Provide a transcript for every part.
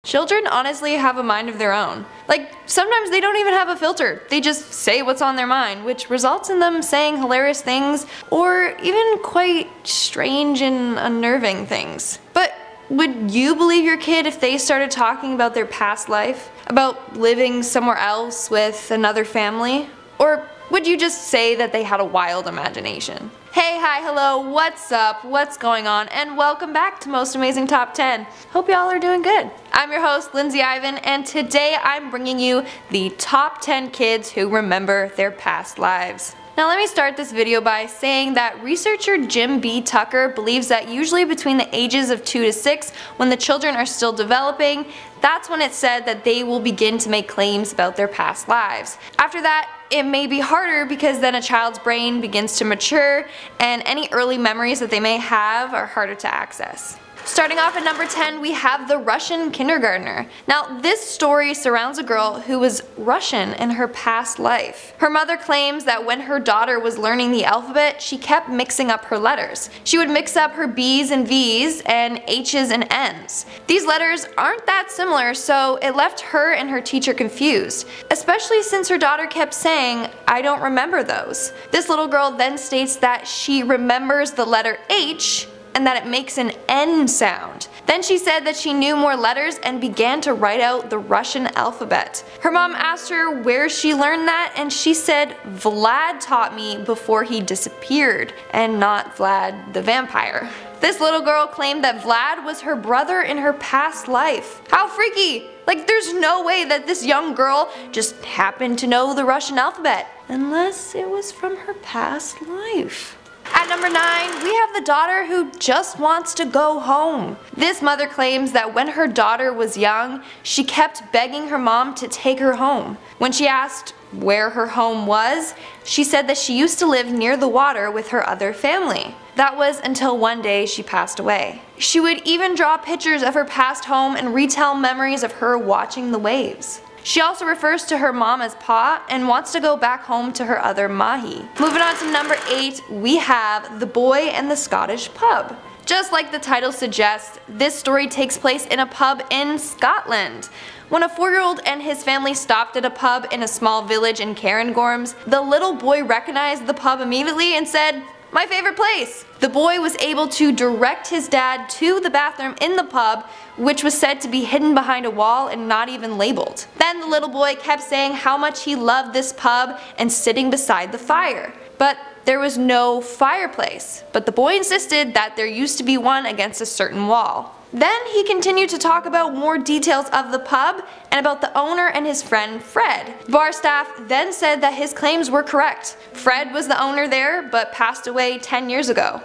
Children honestly have a mind of their own. Like, sometimes they don't even have a filter. They just say what's on their mind, which results in them saying hilarious things or even quite strange and unnerving things. But would you believe your kid if they started talking about their past life? About living somewhere else with another family? Or would you just say that they had a wild imagination? Hey, hi, hello, what's up, what's going on, and welcome back to Most Amazing Top 10. Hope y'all are doing good. I'm your host, Lindsay Ivan, and today I'm bringing you the top 10 kids who remember their past lives. Now let me start this video by saying that researcher Jim B. Tucker believes that usually between the ages of 2 to 6, when the children are still developing, that's when it's said that they will begin to make claims about their past lives. After that, it may be harder because then a child's brain begins to mature and any early memories that they may have are harder to access. Starting off at number 10, we have the Russian kindergartner. Now this story surrounds a girl who was Russian in her past life. Her mother claims that when her daughter was learning the alphabet, she kept mixing up her letters. She would mix up her B's and V's and H's and N's. These letters aren't that similar, so it left her and her teacher confused, especially since her daughter kept saying, "I don't remember those." This little girl then states that she remembers the letter H and that it makes an N sound. Then she said that she knew more letters and began to write out the Russian alphabet. Her mom asked her where she learned that, and she said Vlad taught me before he disappeared, and not Vlad the vampire. This little girl claimed that Vlad was her brother in her past life. How freaky! Like, there's no way that this young girl just happened to know the Russian alphabet, unless it was from her past life. At number 9, we have the daughter who just wants to go home. This mother claims that when her daughter was young, she kept begging her mom to take her home. When she asked where her home was, she said that she used to live near the water with her other family. That was until one day she passed away. She would even draw pictures of her past home and retell memories of her watching the waves. She also refers to her mom as Pa and wants to go back home to her other Mahi. Moving on to number 8, we have The Boy and the Scottish Pub. Just like the title suggests, this story takes place in a pub in Scotland. When a 4-year-old and his family stopped at a pub in a small village in Cairngorms, the little boy recognized the pub immediately and said, "My favorite place." The boy was able to direct his dad to the bathroom in the pub, which was said to be hidden behind a wall and not even labeled. Then the little boy kept saying how much he loved this pub and sitting beside the fire. But there was no fireplace, but the boy insisted that there used to be one against a certain wall. Then he continued to talk about more details of the pub and about the owner and his friend Fred. Bar staff then said that his claims were correct. Fred was the owner there but passed away 10 years ago.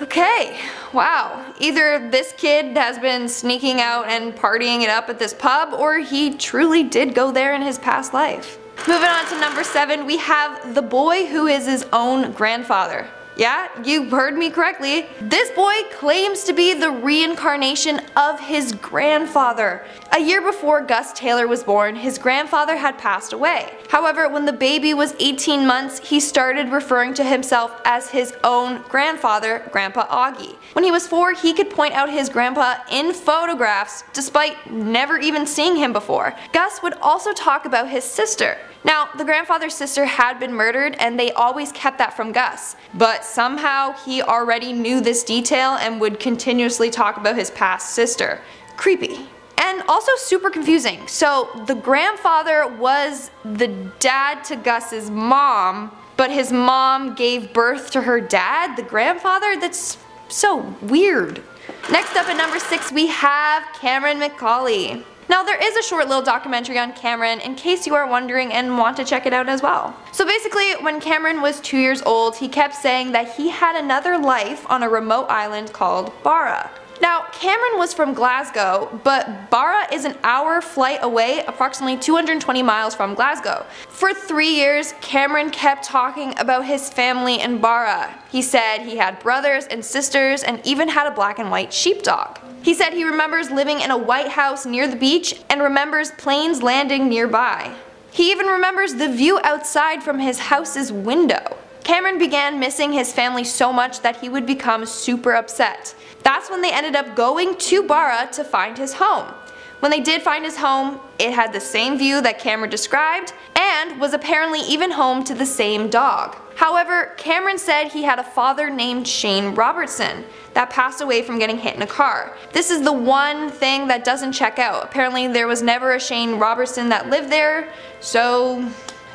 Okay, wow. Either this kid has been sneaking out and partying it up at this pub, or he truly did go there in his past life. Moving on to number 7, we have the boy who is his own grandfather. Yeah, you heard me correctly. This boy claims to be the reincarnation of his grandfather. A year before Gus Taylor was born, his grandfather had passed away. However, when the baby was 18 months, he started referring to himself as his own grandfather, Grandpa Augie. When he was 4, he could point out his grandpa in photographs despite never even seeing him before. Gus would also talk about his sister. Now, the grandfather's sister had been murdered and they always kept that from Gus, but somehow he already knew this detail and would continuously talk about his past sister. Creepy. And also super confusing. So the grandfather was the dad to Gus's mom, but his mom gave birth to her dad, the grandfather? That's so weird. Next up at number 6, we have Cameron MACAULEY. Now there is a short little documentary on Cameron in case you are wondering and want to check it out as well. So basically, when Cameron was 2 years old, he kept saying that he had another life on a remote island called Barra. Now, Cameron was from Glasgow, but Barra is an hour flight away, approximately 220 miles from Glasgow. For 3 years, Cameron kept talking about his family in Barra. He said he had brothers and sisters and even had a black and white sheepdog. He said he remembers living in a white house near the beach and remembers planes landing nearby. He even remembers the view outside from his house's window. Cameron began missing his family so much that he would become super upset. That's when they ended up going to Barra to find his home. When they did find his home, it had the same view that Cameron described and was apparently even home to the same dog. However, Cameron said he had a father named Shane Robertson that passed away from getting hit in a car. This is the one thing that doesn't check out. Apparently there was never a Shane Robertson that lived there, so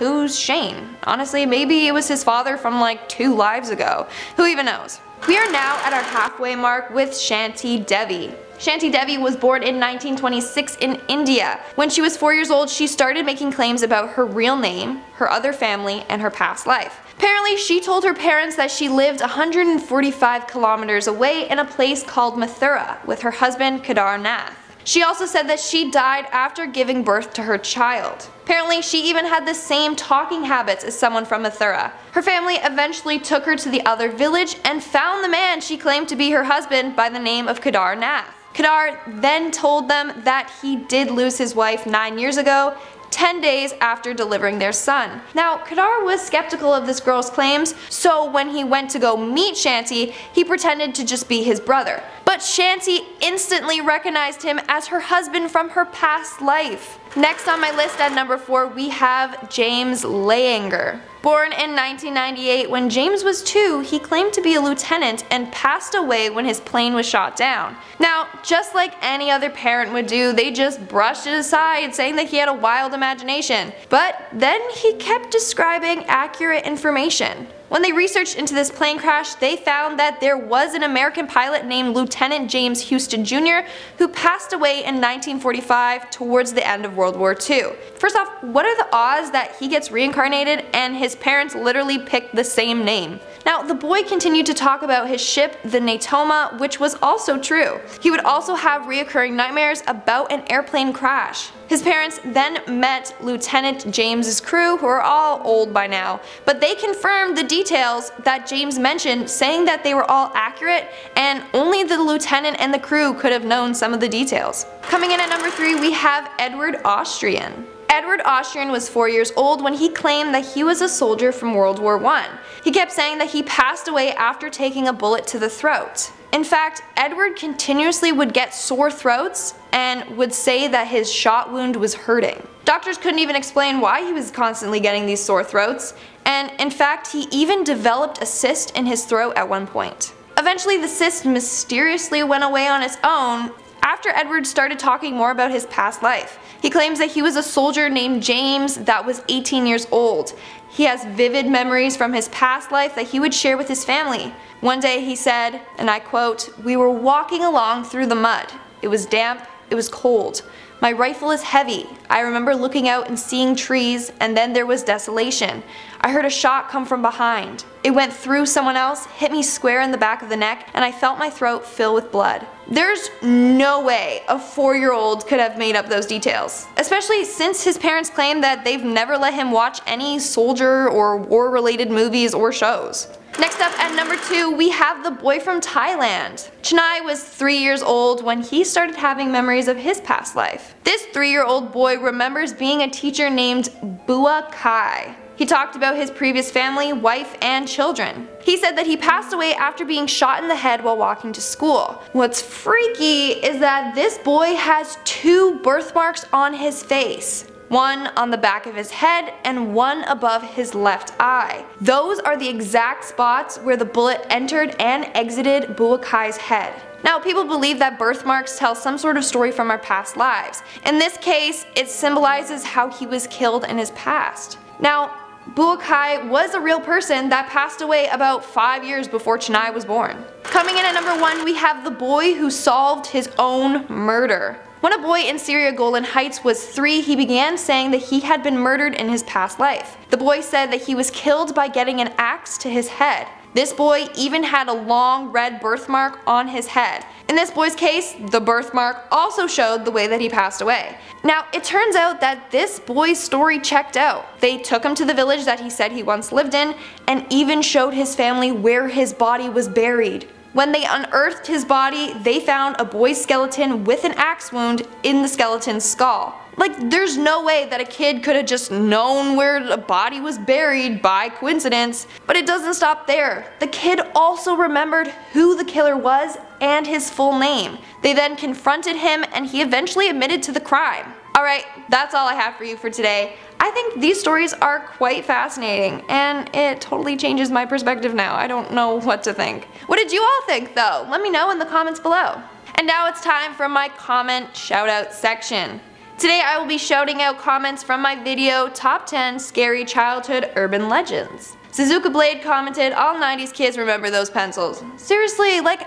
who's Shane? Honestly, maybe it was his father from like 2 lives ago. Who even knows? We are now at our halfway mark with Shanti Devi. Shanti Devi was born in 1926 in India. When she was 4 years old, she started making claims about her real name, her other family, and her past life. Apparently, she told her parents that she lived 145 kilometers away in a place called Mathura with her husband Kedar Nath. She also said that she died after giving birth to her child. Apparently, she even had the same talking habits as someone from Mathura. Her family eventually took her to the other village and found the man she claimed to be her husband by the name of Kedar Nath. Kedar then told them that he did lose his wife 9 years ago, 10 days after delivering their son. Now, Kedar was skeptical of this girl's claims, so when he went to go meet Shanti, he pretended to just be his brother. But Shanti instantly recognized him as her husband from her past life. Next on my list at number 4, we have James LEININGER. Born in 1998, when James was 2, he claimed to be a lieutenant and passed away when his plane was shot down. Now, just like any other parent would do, they just brushed it aside, saying that he had a wild imagination. But then he kept describing accurate information. When they researched into this plane crash, they found that there was an American pilot named Lieutenant James Houston Jr. who passed away in 1945 towards the end of World War II. First off, what are the odds that he gets reincarnated and his parents literally picked the same name? Now, the boy continued to talk about his ship, the Natoma, which was also true. He would also have reoccurring nightmares about an airplane crash. His parents then met Lieutenant James's crew, who are all old by now, but they confirmed the details that James mentioned, saying that they were all accurate and only the lieutenant and the crew could have known some of the details. Coming in at number 3, we have Edward Austrian. Edward Austrian was 4 years old when he claimed that he was a soldier from World War I. He kept saying that he passed away after taking a bullet to the throat. In fact, Edward continuously would get sore throats and would say that his shot wound was hurting. Doctors couldn't even explain why he was constantly getting these sore throats, and in fact he even developed a cyst in his throat at one point. Eventually the cyst mysteriously went away on its own after Edward started talking more about his past life. He claims that he was a soldier named James that was 18 years old. He has vivid memories from his past life that he would share with his family. One day he said, and I quote, "We were walking along through the mud. It was damp, it was cold. My rifle is heavy. I remember looking out and seeing trees, and then there was desolation. I heard a shot come from behind. It went through someone else, hit me square in the back of the neck, and I felt my throat fill with blood." There's no way a 4-year-old could have made up those details, especially since his parents claim that they've never let him watch any soldier or war-related movies or shows. Next up at number 2, we have the boy from Thailand. Chennai was 3 years old when he started having memories of his past life. This 3-year-old boy remembers being a teacher named Bua Kai. He talked about his previous family, wife, and children. He said that he passed away after being shot in the head while walking to school. What's freaky is that this boy has 2 birthmarks on his face. One on the back of his head and one above his left eye. Those are the exact spots where the bullet entered and exited Bua Kai's head. Now, people believe that birthmarks tell some sort of story from our past lives. In this case, it symbolizes how he was killed in his past. Now, Bua Kai was a real person that passed away about 5 years before Chennai was born. Coming in at number 1, we have the boy who solved his own murder. When a boy in Syria Golan Heights was 3, he began saying that he had been murdered in his past life. The boy said that he was killed by getting an axe to his head. This boy even had a long red birthmark on his head. In this boy's case, the birthmark also showed the way that he passed away. Now, it turns out that this boy's story checked out. They took him to the village that he said he once lived in and even showed his family where his body was buried. When they unearthed his body, they found a boy's skeleton with an axe wound in the skeleton's skull. Like, there's no way that a kid could have just known where a body was buried by coincidence. But it doesn't stop there. The kid also remembered who the killer was and his full name. They then confronted him and he eventually admitted to the crime. Alright, that's all I have for you for today. I think these stories are quite fascinating, and it totally changes my perspective now. I don't know what to think. What did you all think though? Let me know in the comments below. And now it's time for my comment shoutout section. Today I will be shouting out comments from my video Top 10 Scary Childhood Urban Legends. Suzuka Blade commented, all 90s kids remember those pencils. Seriously, like,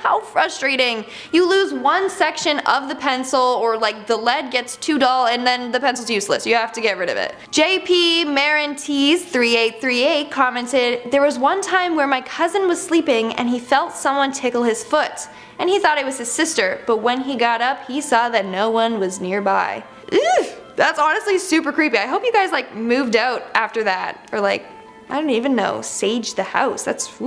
how frustrating. You lose one section of the pencil, or like the lead gets too dull and then the pencil's useless. You have to get rid of it. JP Marantees 3838 commented, there was one time where my cousin was sleeping and he felt someone tickle his foot. And he thought it was his sister, but when he got up, he saw that no one was nearby. Ew, that's honestly super creepy. I hope you guys like moved out after that, or like, I don't even know, saged the house. That's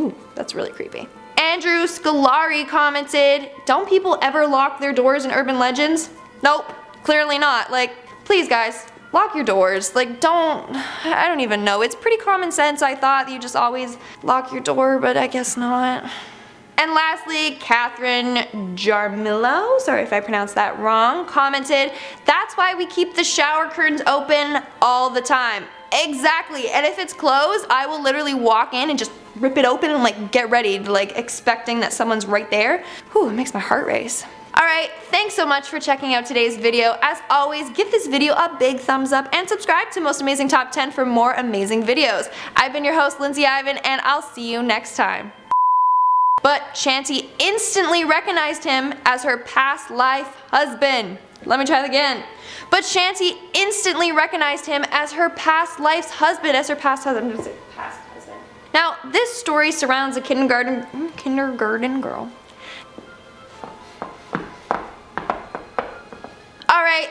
really creepy. Andrew Scolari commented, don't people ever lock their doors in urban legends? Nope, clearly not. Like, please guys, lock your doors. Like, I don't even know. It's pretty common sense. I thought you just always lock your door, but I guess not. And lastly, Catherine Jarmillo, sorry if I pronounced that wrong, commented, that's why we keep the shower curtains open all the time. Exactly, and if it's closed, I will literally walk in and just rip it open and like get ready, like expecting that someone's right there. Whew, it makes my heart race. Alright, thanks so much for checking out today's video. As always, give this video a big thumbs up and subscribe to Most Amazing Top 10 for more amazing videos. I've been your host, Lindsay Ivan, and I'll see you next time. But Shanti instantly recognized him as her past life husband. Let me try that again. But Shanti instantly recognized him as her past life's husband, Now, this story surrounds a kindergarten girl. Alright,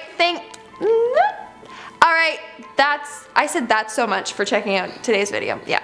I said that's so much for checking out today's video. Yeah.